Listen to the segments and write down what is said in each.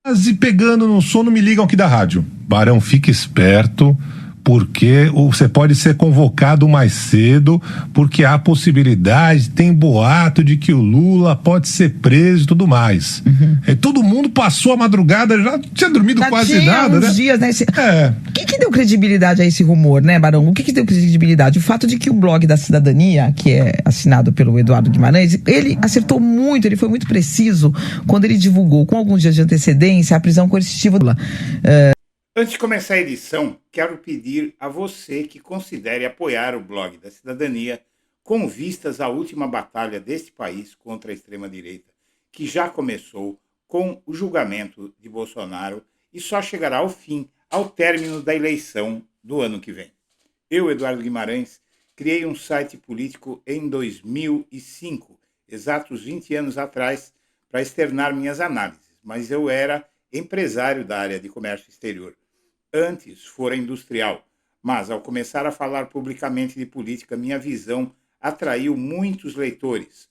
Quase pegando no sono, me ligam aqui da rádio. Barão, fique esperto, porque você pode ser convocado mais cedo, porque há possibilidade, tem boato de que o Lula pode ser preso e tudo mais. Todo mundo passou a madrugada, já tinha dormido já quase nada, né? Dias, né? O que deu credibilidade a esse rumor, né, Barão? O que deu credibilidade? O fato de que o blog da Cidadania, que é assinado pelo Eduardo Guimarães, ele acertou muito, ele foi muito preciso quando ele divulgou com alguns dias de antecedência a prisão coercitiva do Lula. Antes de começar a edição, quero pedir a você que considere apoiar o blog da Cidadania com vistas à última batalha deste país contra a extrema-direita, que já começou com o julgamento de Bolsonaro e só chegará ao fim ao término da eleição do ano que vem. Eu, Eduardo Guimarães, criei um site político em 2005, exatos 20 anos atrás, para externar minhas análises, mas eu era empresário da área de comércio exterior. Antes fora industrial, mas ao começar a falar publicamente de política, minha visão atraiu muitos leitores.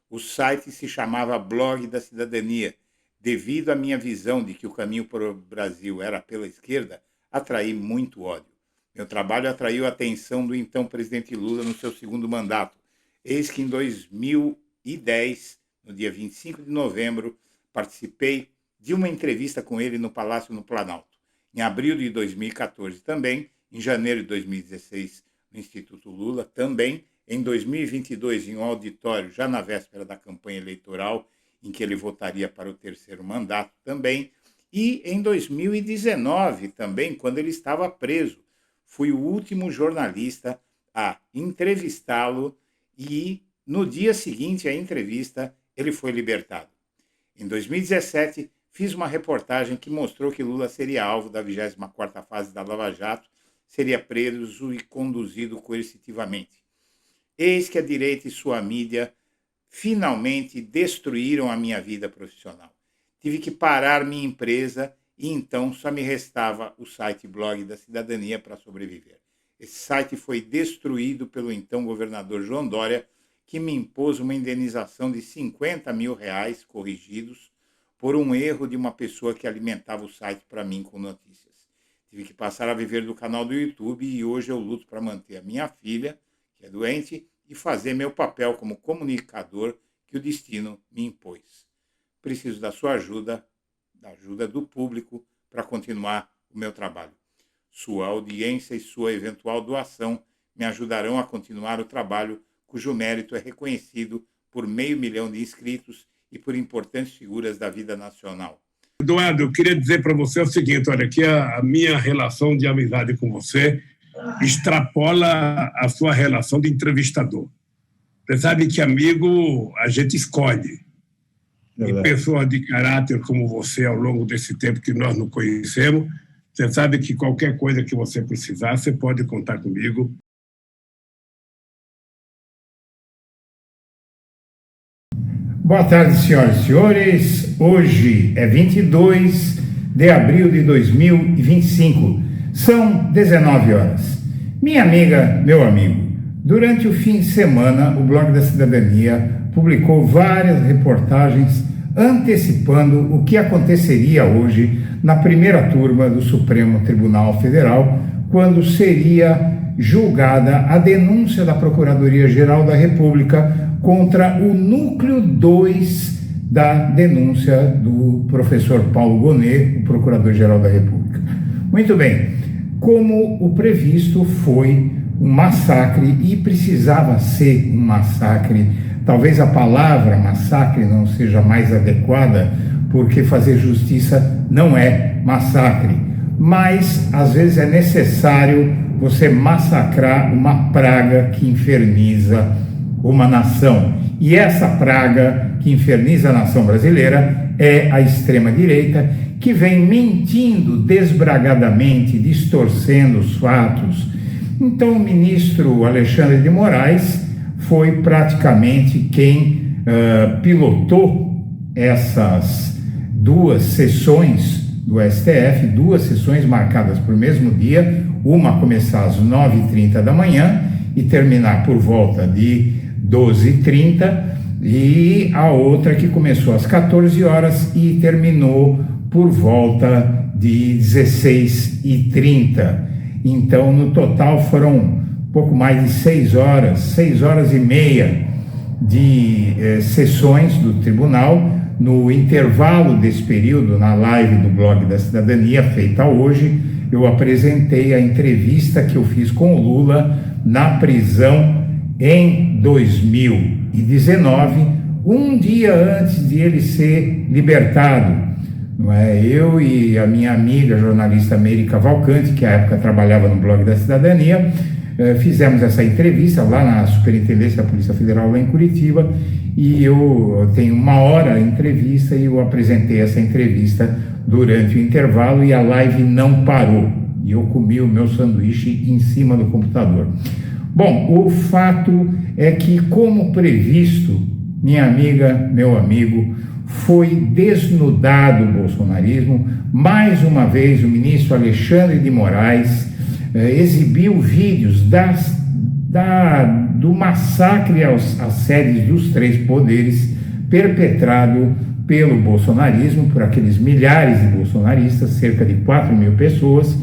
O site se chamava Blog da Cidadania. Devido à minha visão de que o caminho para o Brasil era pela esquerda, atraí muito ódio. Meu trabalho atraiu a atenção do então presidente Lula no seu segundo mandato. Eis que em 2010, no dia 25 de novembro, participei de uma entrevista com ele no Palácio no Planalto. Em abril de 2014 também, em janeiro de 2016 no Instituto Lula, também em 2022 em um auditório, já na véspera da campanha eleitoral, em que ele votaria para o terceiro mandato também, e em 2019 também, quando ele estava preso. Fui o último jornalista a entrevistá-lo e no dia seguinte à entrevista ele foi libertado. Em 2017, fiz uma reportagem que mostrou que Lula seria alvo da 24ª fase da Lava Jato, seria preso e conduzido coercitivamente. Eis que a direita e sua mídia finalmente destruíram a minha vida profissional. Tive que parar minha empresa e então só me restava o site Blog da Cidadania para sobreviver. Esse site foi destruído pelo então governador João Dória, que me impôs uma indenização de R$50 mil corrigidos por um erro de uma pessoa que alimentava o site para mim com notícias. Tive que passar a viver do canal do YouTube e hoje eu luto para manter a minha filha, que é doente, e fazer meu papel como comunicador que o destino me impôs. Preciso da sua ajuda, da ajuda do público, para continuar o meu trabalho. Sua audiência e sua eventual doação me ajudarão a continuar o trabalho cujo mérito é reconhecido por 500 mil de inscritos e por importantes figuras da vida nacional. Eduardo, eu queria dizer para você o seguinte, olha, que a minha relação de amizade com você extrapola a sua relação de entrevistador. Você sabe que amigo a gente escolhe. E pessoas de caráter como você, ao longo desse tempo que nós nos conhecemos, você sabe que qualquer coisa que você precisar, você pode contar comigo. Boa tarde, senhoras e senhores. Hoje é 22 de abril de 2025. São 19 horas. Minha amiga, meu amigo, durante o fim de semana, o Blog da Cidadania publicou várias reportagens antecipando o que aconteceria hoje na primeira turma do Supremo Tribunal Federal, quando seria julgada a denúncia da Procuradoria-Geral da República contra o núcleo 2 da denúncia do professor Paulo Gonet, o Procurador-Geral da República. Muito bem, como o previsto foi um massacre, e precisava ser um massacre, talvez a palavra massacre não seja mais adequada, porque fazer justiça não é massacre, mas às vezes é necessário você massacrar uma praga que inferniza uma nação. E essa praga que inferniza a nação brasileira é a extrema-direita, que vem mentindo desbragadamente, distorcendo os fatos. Então, o ministro Alexandre de Moraes foi praticamente quem pilotou essas duas sessões do STF, duas sessões marcadas para o mesmo dia, uma começar às 9h30 da manhã e terminar por volta de 12h30, e a outra que começou às 14 horas e terminou por volta de 16h30. Então, no total foram pouco mais de 6 horas e meia de sessões do tribunal. No intervalo desse período, na live do Blog da Cidadania, feita hoje, eu apresentei a entrevista que eu fiz com o Lula na prisão em 2019, um dia antes de ele ser libertado. Não é? Eu e a minha amiga jornalista Meire Cavalcante, que à época trabalhava no Blog da Cidadania, fizemos essa entrevista lá na Superintendência da Polícia Federal, lá em Curitiba, e eu tenho 1 hora a entrevista e eu apresentei essa entrevista durante o intervalo e a live não parou. E eu comi o meu sanduíche em cima do computador. Bom, o fato é que, como previsto, minha amiga, meu amigo, foi desnudado o bolsonarismo. Mais uma vez, o ministro Alexandre de Moraes exibiu vídeos do massacre às sedes dos 3 poderes perpetrado pelo bolsonarismo, por aqueles milhares de bolsonaristas, cerca de 4 mil pessoas,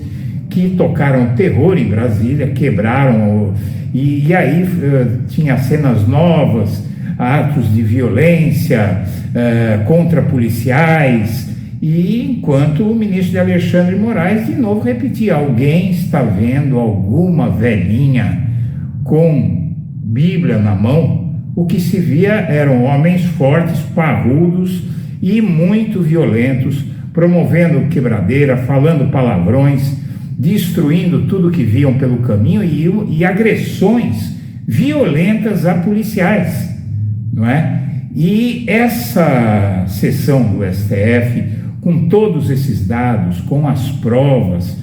que tocaram terror em Brasília, quebraram, e aí tinha cenas novas, atos de violência contra policiais, e enquanto o ministro Alexandre de Moraes de novo repetia: alguém está vendo alguma velhinha com Bíblia na mão? O que se via eram homens fortes, parrudos e muito violentos, promovendo quebradeira, falando palavrões, destruindo tudo que viam pelo caminho e agressões violentas a policiais, não é? E essa sessão do STF, com todos esses dados, com as provas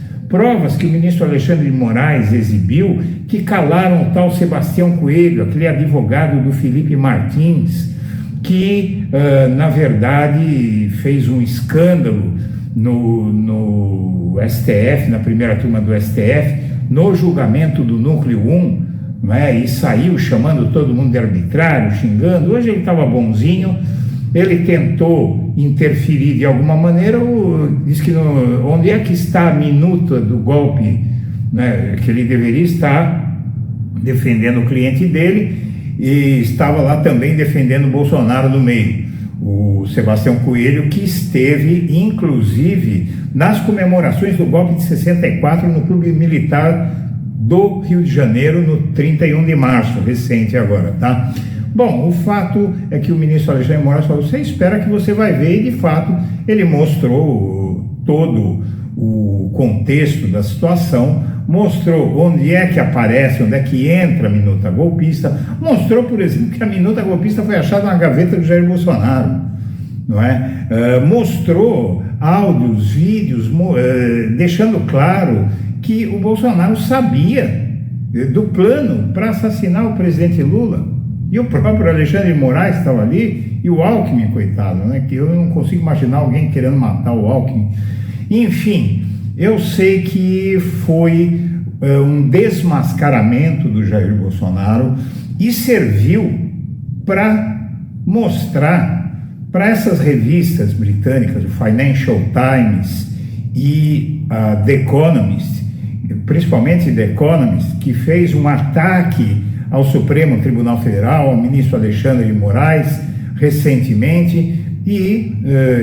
que o ministro Alexandre de Moraes exibiu, que calaram o tal Sebastião Coelho, aquele advogado do Felipe Martins, que, na verdade, fez um escândalo no STF, na primeira turma do STF, no julgamento do Núcleo 1, não é? E saiu chamando todo mundo de arbitrário, xingando. Hoje ele estava bonzinho, ele tentou interferir de alguma maneira, diz que onde é que está a minuta do golpe, né, que ele deveria estar defendendo o cliente dele, e estava lá também defendendo o Bolsonaro no meio. O Sebastião Coelho, que esteve, inclusive, nas comemorações do golpe de 64 no Clube Militar do Rio de Janeiro, no 31 de março, recente agora, tá? Bom, o fato é que o ministro Alexandre de Moraes falou: você espera que você vai ver, e de fato ele mostrou todo o contexto da situação, mostrou onde é que aparece, onde é que entra a minuta golpista, mostrou, por exemplo, que a minuta golpista foi achada na gaveta do Jair Bolsonaro, não é? Mostrou áudios, vídeos, deixando claro que o Bolsonaro sabia do plano para assassinar o presidente Lula. E o próprio Alexandre de Moraes estava ali, e o Alckmin, coitado, né? Que eu não consigo imaginar alguém querendo matar o Alckmin. Enfim, eu sei que foi um desmascaramento do Jair Bolsonaro e serviu para mostrar para essas revistas britânicas, o Financial Times e a The Economist, principalmente The Economist, que fez um ataque ao Supremo Tribunal Federal, ao ministro Alexandre de Moraes, recentemente, e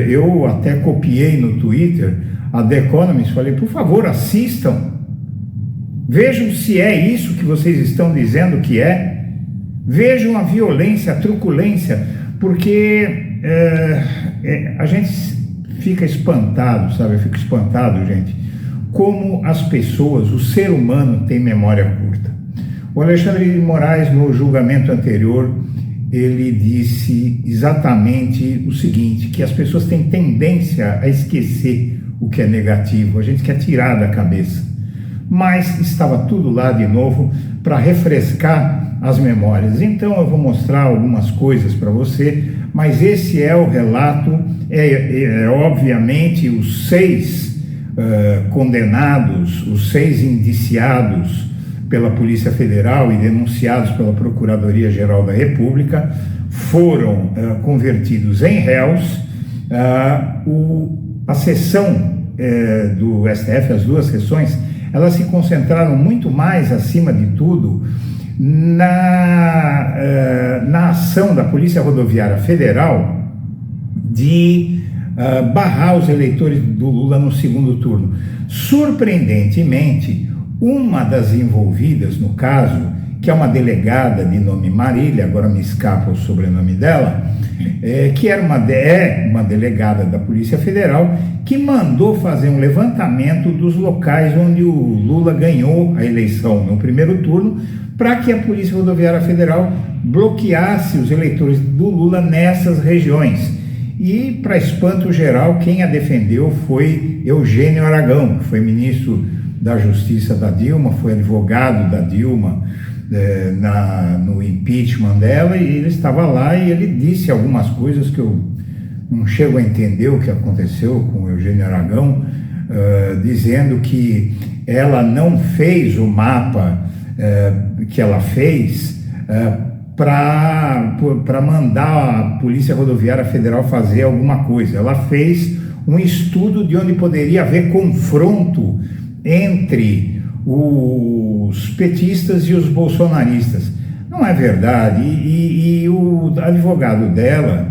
eu até copiei no Twitter a The Economist, falei: por favor, assistam, vejam se é isso que vocês estão dizendo que é, vejam a violência, a truculência, porque a gente fica espantado, sabe? Eu fico espantado, gente, como as pessoas, o ser humano tem memória curta. O Alexandre de Moraes, no julgamento anterior, ele disse exatamente o seguinte, que as pessoas têm tendência a esquecer o que é negativo, a gente quer tirar da cabeça. Mas estava tudo lá de novo para refrescar as memórias. Então eu vou mostrar algumas coisas para você, mas esse é o relato, obviamente os 6 condenados, os 6 indiciados pela Polícia Federal e denunciados pela Procuradoria-Geral da República foram convertidos em réus. a sessão do STF, as duas sessões, elas se concentraram muito mais, acima de tudo, na ação da Polícia Rodoviária Federal de barrar os eleitores do Lula no segundo turno. Surpreendentemente, uma das envolvidas no caso, que é uma delegada de nome Marília, agora me escapa o sobrenome dela, que era uma delegada da Polícia Federal, que mandou fazer um levantamento dos locais onde o Lula ganhou a eleição no primeiro turno, para que a Polícia Rodoviária Federal bloqueasse os eleitores do Lula nessas regiões. E, para espanto geral, quem a defendeu foi Eugênio Aragão, que foi ministro da Justiça da Dilma, foi advogado da Dilma no impeachment dela, e ele estava lá e ele disse algumas coisas que eu não chego a entender o que aconteceu com o Eugênio Aragão, dizendo que ela não fez o mapa que ela fez para mandar a Polícia Rodoviária Federal fazer alguma coisa. Ela fez um estudo de onde poderia haver confronto entre os petistas e os bolsonaristas. Não é verdade. E o advogado dela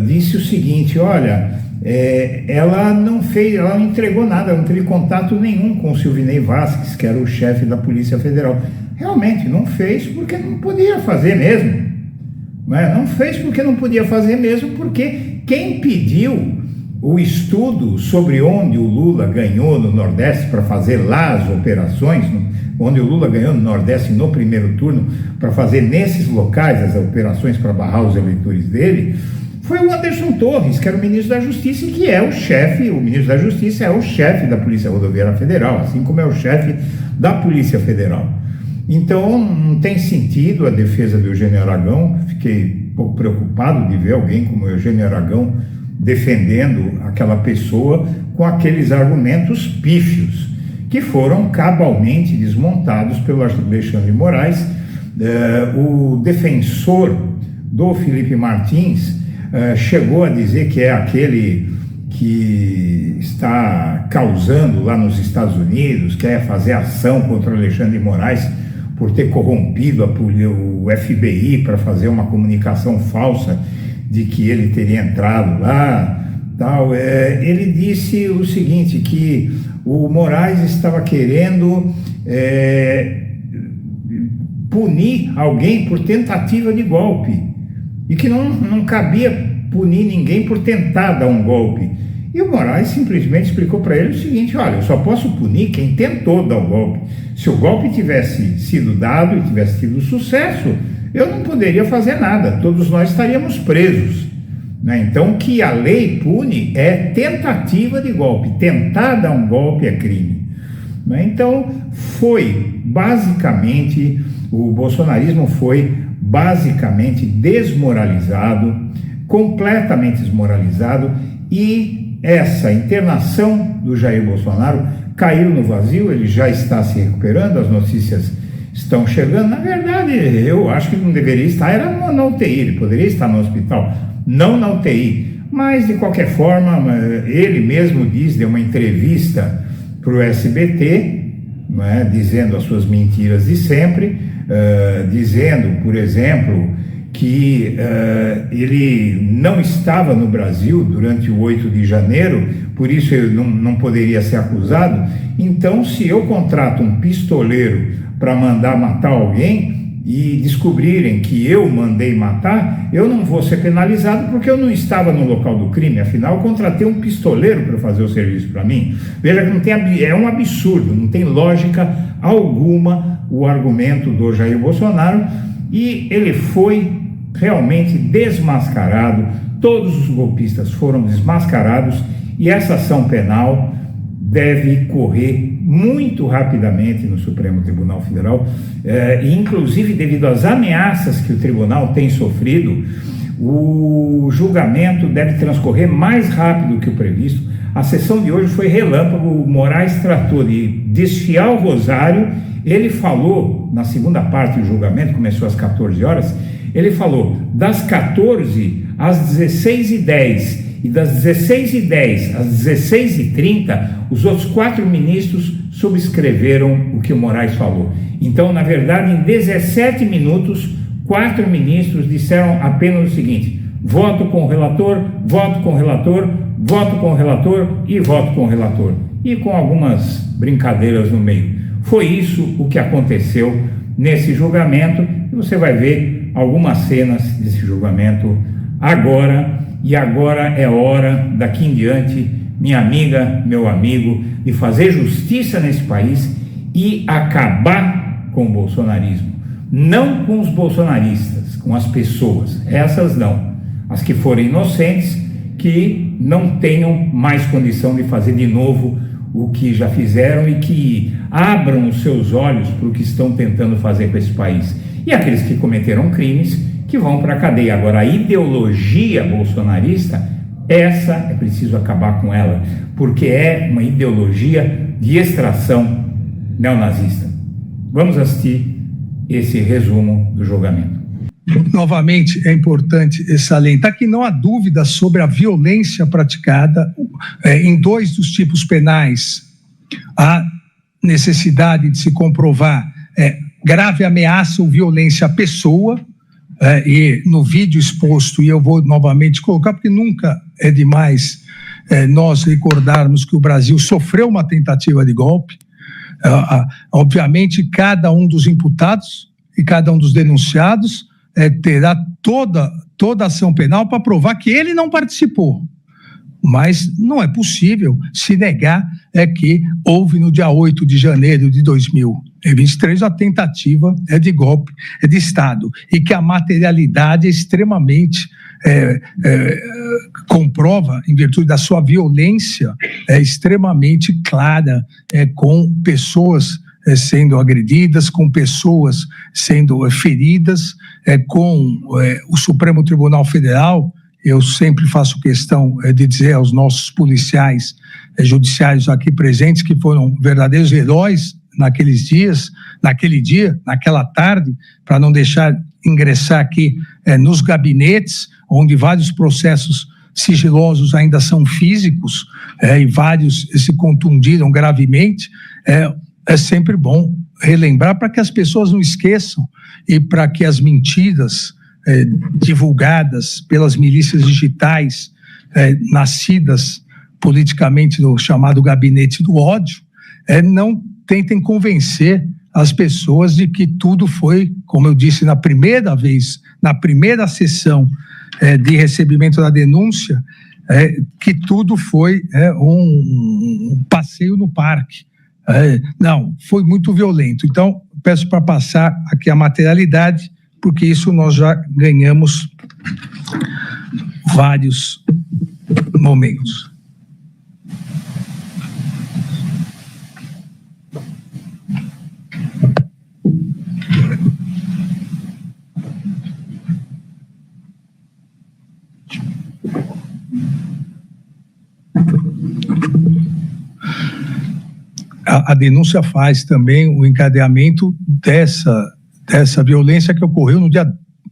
disse o seguinte: olha, ela não entregou nada, ela não teve contato nenhum com o Silvinei Vasquez, que era o chefe da Polícia Federal. Realmente não fez porque não podia fazer mesmo. Não fez porque não podia fazer mesmo, porque quem pediu o estudo sobre onde o Lula ganhou no Nordeste para fazer lá as operações, onde o Lula ganhou no Nordeste no primeiro turno, para fazer nesses locais as operações para barrar os eleitores dele, foi o Anderson Torres, que era o ministro da Justiça, e que é o ministro da Justiça é o chefe da Polícia Rodoviária Federal, assim como é o chefe da Polícia Federal. Então, não tem sentido a defesa do Eugênio Aragão. Fiquei um pouco preocupado de ver alguém como o Eugênio Aragão defendendo aquela pessoa com aqueles argumentos pífios, que foram cabalmente desmontados pelo Alexandre de Moraes. O defensor do Felipe Martins chegou a dizer que é aquele que está causando lá nos Estados Unidos, quer fazer ação contra o Alexandre de Moraes por ter corrompido o FBI para fazer uma comunicação falsa de que ele teria entrado lá, tal. Ele disse o seguinte, que o Moraes estava querendo punir alguém por tentativa de golpe, e que não cabia punir ninguém por tentar dar um golpe. E o Moraes simplesmente explicou para ele o seguinte: olha, eu só posso punir quem tentou dar o golpe. Se o golpe tivesse sido dado e tivesse tido sucesso, eu não poderia fazer nada, todos nós estaríamos presos. Então, o que a lei pune é tentativa de golpe. Tentar dar um golpe é crime. Então, o bolsonarismo foi basicamente desmoralizado, completamente desmoralizado, e essa internação do Jair Bolsonaro caiu no vazio. Ele já está se recuperando, as notícias estão chegando. Na verdade, eu acho que não deveria estar, era na UTI, ele poderia estar no hospital, não na UTI, mas de qualquer forma, ele mesmo deu uma entrevista para o SBT, dizendo as suas mentiras de sempre, dizendo, por exemplo, que ele não estava no Brasil durante o 8 de janeiro, por isso ele não poderia ser acusado. Então, se eu contrato um pistoleiro para mandar matar alguém e descobrirem que eu mandei matar, eu não vou ser penalizado porque eu não estava no local do crime, afinal eu contratei um pistoleiro para fazer o serviço para mim. Veja que é um absurdo, não tem lógica alguma o argumento do Jair Bolsonaro, e ele foi realmente desmascarado, todos os golpistas foram desmascarados, e essa ação penal deve correr muito rapidamente no Supremo Tribunal Federal, e inclusive devido às ameaças que o tribunal tem sofrido, o julgamento deve transcorrer mais rápido que o previsto. A sessão de hoje foi relâmpago, o Moraes tratou de desfiar o rosário. Ele falou, na segunda parte do julgamento, começou às 14 horas, ele falou das 14 às 16h10, e das 16h10 às 16h30, os outros 4 ministros subscreveram o que o Moraes falou. Então, na verdade, em 17 minutos, 4 ministros disseram apenas o seguinte: voto com o relator, voto com o relator, voto com o relator e voto com o relator. E com algumas brincadeiras no meio. Foi isso o que aconteceu nesse julgamento, e você vai ver algumas cenas desse julgamento agora, e agora é hora, daqui em diante, minha amiga, meu amigo, de fazer justiça nesse país e acabar com o bolsonarismo. Não com os bolsonaristas, com as pessoas, essas não. As que forem inocentes, que não tenham mais condição de fazer de novo o que já fizeram e que abram os seus olhos para o que estão tentando fazer com esse país. E aqueles que cometeram crimes, que vão para a cadeia. Agora, a ideologia bolsonarista, essa é preciso acabar com ela, porque é uma ideologia de extração neonazista. Vamos assistir esse resumo do julgamento. Novamente, é importante salientar que não há dúvida sobre a violência praticada em 2 dos tipos penais. Há necessidade de se comprovar grave ameaça ou violência à pessoa, e no vídeo exposto, e eu vou novamente colocar, porque nunca é demais nós recordarmos que o Brasil sofreu uma tentativa de golpe. Obviamente, cada um dos imputados e cada um dos denunciados terá toda a ação penal para provar que ele não participou. Mas não é possível se negar que houve no dia 8 de janeiro de 2023 a tentativa de golpe de Estado e que a materialidade é extremamente comprova, em virtude da sua violência, extremamente clara, com pessoas sendo agredidas, com pessoas sendo feridas, com o Supremo Tribunal Federal. Eu sempre faço questão de dizer aos nossos policiais judiciários aqui presentes que foram verdadeiros heróis naquele dia, naquela tarde, para não deixar ingressar aqui nos gabinetes, onde vários processos sigilosos ainda são físicos, e vários se contundiram gravemente. É sempre bom relembrar para que as pessoas não esqueçam e para que as mentiras divulgadas pelas milícias digitais nascidas politicamente no chamado gabinete do ódio não tentem convencer as pessoas de que tudo foi, como eu disse na primeira vez, na primeira sessão de recebimento da denúncia, que tudo foi um passeio no parque. Não, foi muito violento. Então, peço para passar aqui a materialidade, porque isso nós já ganhamos vários momentos. A denúncia faz também o encadeamento dessa violência que ocorreu no dia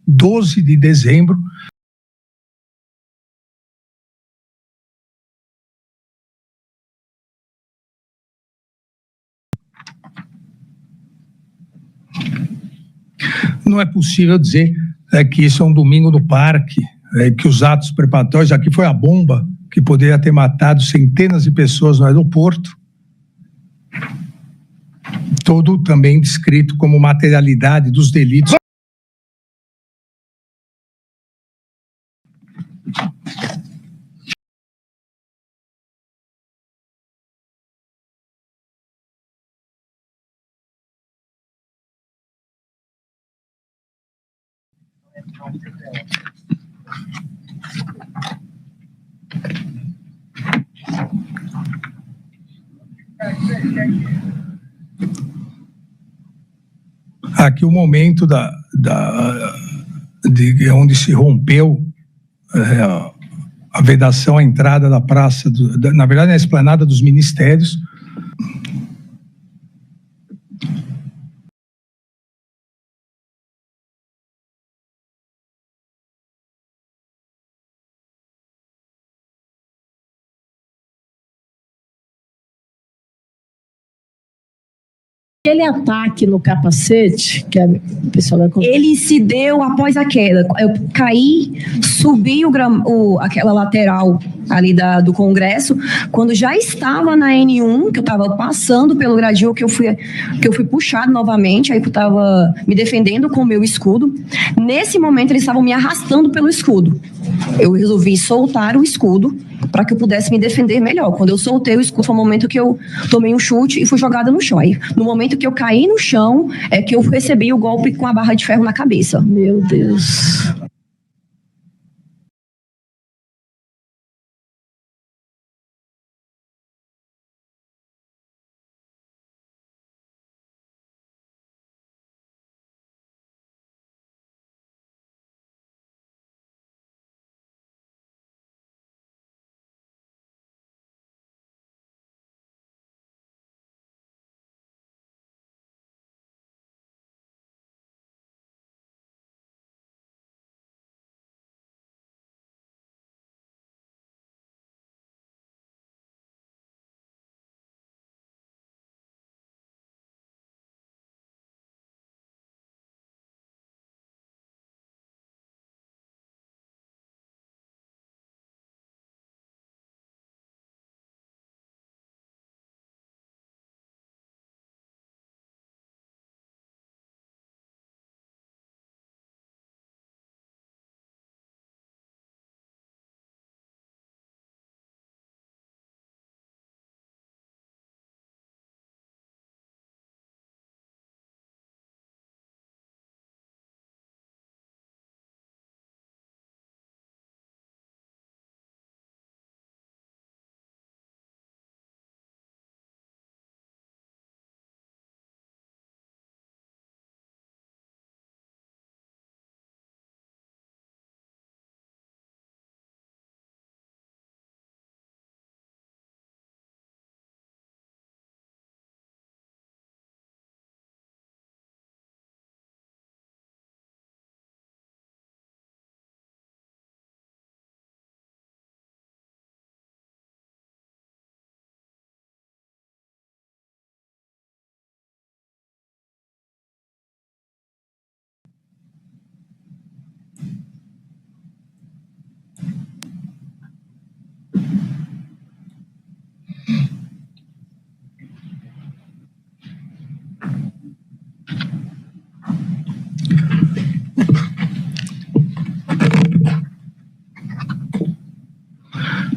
12 de dezembro. Não é possível dizer que isso é um domingo no parque, que os atos preparatórios, aqui foi a bomba que poderia ter matado centenas de pessoas no aeroporto. Todo também descrito como materialidade dos delitos. Aqui o momento de onde se rompeu a vedação à entrada da praça, na verdade, na esplanada dos ministérios. Aquele ataque no capacete, que a pessoa vai... Ele se deu após a queda. Eu caí, subi aquela lateral ali do Congresso, quando já estava na N1, que eu estava passando pelo gradil, que eu fui puxado novamente, aí eu estava me defendendo com o meu escudo. Nesse momento, eles estavam me arrastando pelo escudo. Eu resolvi soltar o escudo para que eu pudesse me defender melhor. Quando eu soltei o escudo, foi o momento que eu tomei um chute e fui jogada no chão. Aí, no momento que eu caí no chão, é que eu recebi o golpe com a barra de ferro na cabeça. Meu Deus.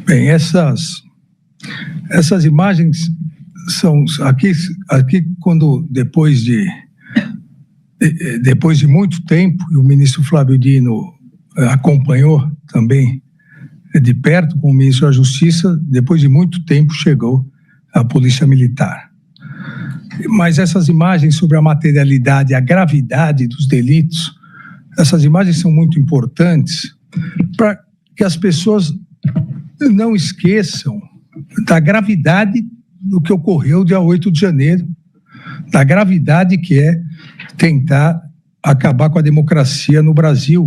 Bem, essas imagens são aqui quando depois de muito tempo, e o ministro Flávio Dino acompanhou também de perto com o ministro da Justiça, depois de muito tempo chegou a Polícia Militar. Mas essas imagens sobre a materialidade, a gravidade dos delitos, essas imagens são muito importantes para que as pessoas não esqueçam da gravidade do que ocorreu dia 8 de janeiro, da gravidade que é tentar acabar com a democracia no Brasil.